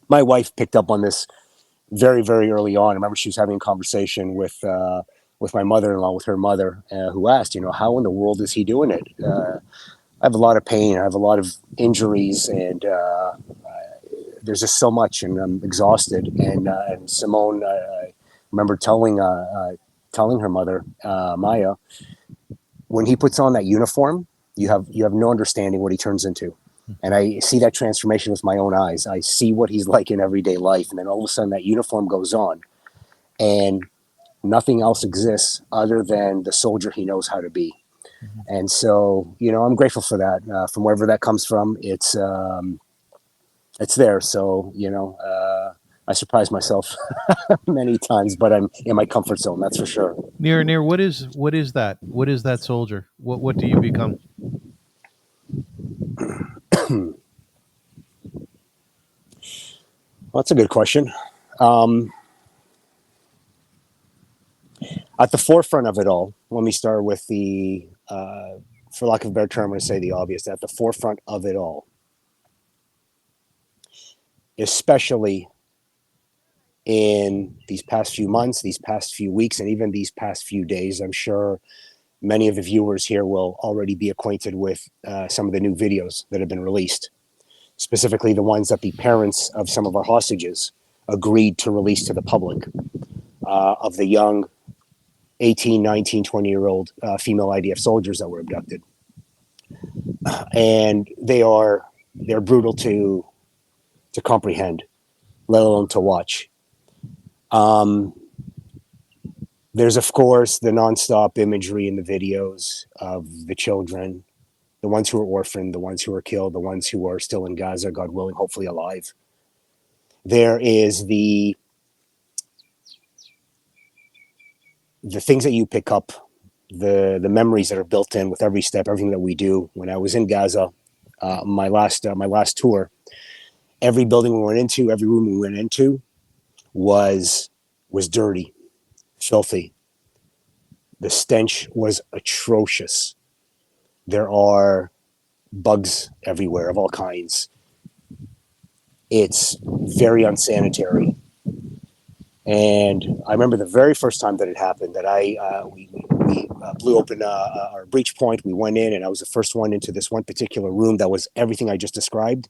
my wife picked up on this very, very early on. I remember she was having a conversation with my mother-in-law, with her mother, who asked, how in the world is he doing it? I have a lot of pain. I have a lot of injuries, and there's just so much, and I'm exhausted. And Simone, I remember telling her mother, Maya, when he puts on that uniform, you have no understanding what he turns into. And I see that transformation with my own eyes. I see what he's like in everyday life, and then all of a sudden that uniform goes on, and nothing else exists other than the soldier he knows how to be. Mm-hmm. And so, I'm grateful for that. From wherever that comes from, it's there. So, I surprise myself many times, but I'm in my comfort zone. That's for sure. Nir, what is that? What is that soldier? What do you become? Well, that's a good question. Um, at the forefront of it all, let me start with for lack of a better term, I'm going to say the obvious. At the forefront of it all, especially in these past few months, these past few weeks, and even these past few days, I'm sure many of the viewers here will already be acquainted with some of the new videos that have been released, specifically the ones that the parents of some of our hostages agreed to release to the public, of the young 18, 19, 20-year-old female IDF soldiers that were abducted. And they're brutal to comprehend, let alone to watch. Um, there's, of course, the nonstop imagery in the videos of the children, the ones who are orphaned, the ones who are killed, the ones who are still in Gaza, God willing, hopefully alive. There is the things that you pick up, the memories that are built in with every step, everything that we do. When I was in Gaza, my last tour, every building we went into, every room we went into, was dirty, filthy. The stench was atrocious. There are bugs everywhere of all kinds. It's very unsanitary. And I remember the very first time that it happened, that we blew open our breach point. We went in, and I was the first one into this one particular room that was everything I just described.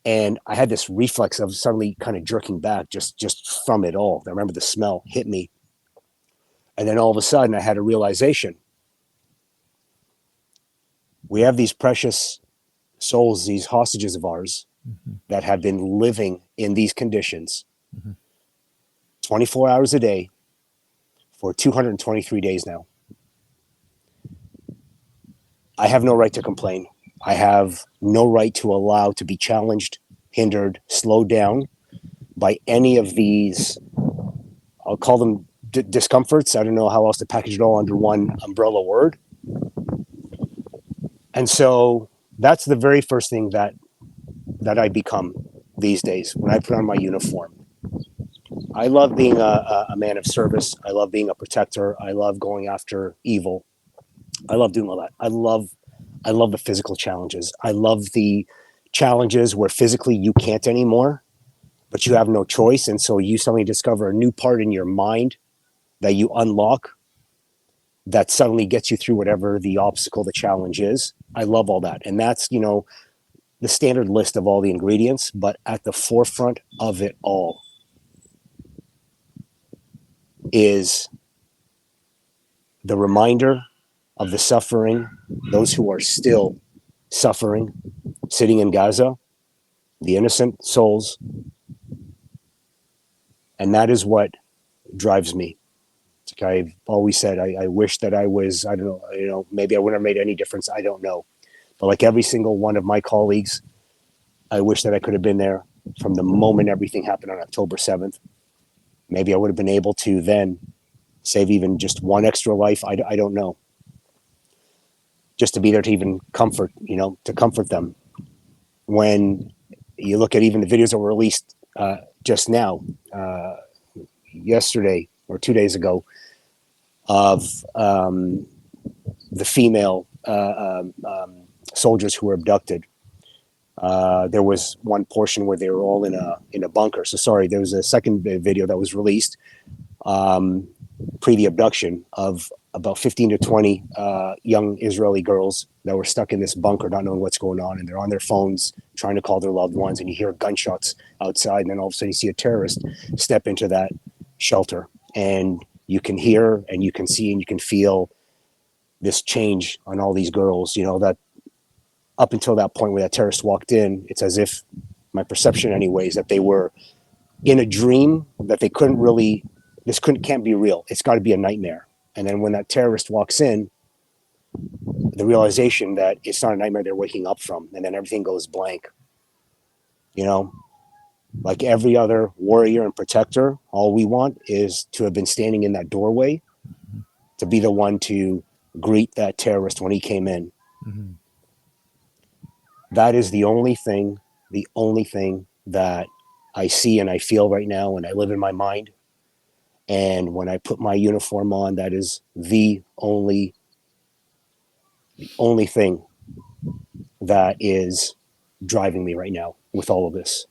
And I had this reflex of suddenly kind of jerking back just from it all. I remember the smell hit me, and then all of a sudden I had a realization: we have these precious souls, these hostages of ours, Mm-hmm. that have been living in these conditions Mm-hmm. 24 hours a day for 223 days now. I have no right to complain. I have no right to allow to be challenged, hindered, slowed down by any of these, I'll call them discomforts. I don't know how else to package it all under one umbrella word. And so that's the very first thing that I become these days when I put on my uniform. I love being a man of service. I love being a protector. I love going after evil. I love doing all that. I love the physical challenges. I love the challenges where physically you can't anymore, but you have no choice. And so you suddenly discover a new part in your mind that you unlock that suddenly gets you through whatever the obstacle, the challenge is. I love all that. And that's, the standard list of all the ingredients, but at the forefront of it all is the reminder of the suffering, those who are still suffering, sitting in Gaza, the innocent souls. And that is what drives me. Like I've always said, I wish that I was, I don't know, maybe I wouldn't have made any difference. I don't know. But like every single one of my colleagues, I wish that I could have been there from the moment everything happened on October 7th. Maybe I would have been able to then save even just one extra life. I don't know. Just to be there to even comfort, to comfort them. When you look at even the videos that were released just now, yesterday or 2 days ago, of the female soldiers who were abducted. There was one portion where they were all in a bunker. So sorry, there was a second video that was released pre the abduction of about 15 to 20 young Israeli girls that were stuck in this bunker, not knowing what's going on, and they're on their phones trying to call their loved ones, and you hear gunshots outside, and then all of a sudden you see a terrorist step into that shelter, and you can hear and you can see and you can feel this change on all these girls. You know, that up until that point where that terrorist walked in, it's as if, my perception anyways, that they were in a dream, that they couldn't really, can't be real. It's got to be a nightmare. And then when that terrorist walks in, the realization that it's not a nightmare they're waking up from, and then everything goes blank. You know, like every other warrior and protector, all we want is to have been standing in that doorway, to be the one to greet that terrorist when he came in. Mm-hmm. That is the only thing that I see and I feel right now, and I live in my mind. And when I put my uniform on, that is the only thing that is driving me right now with all of this.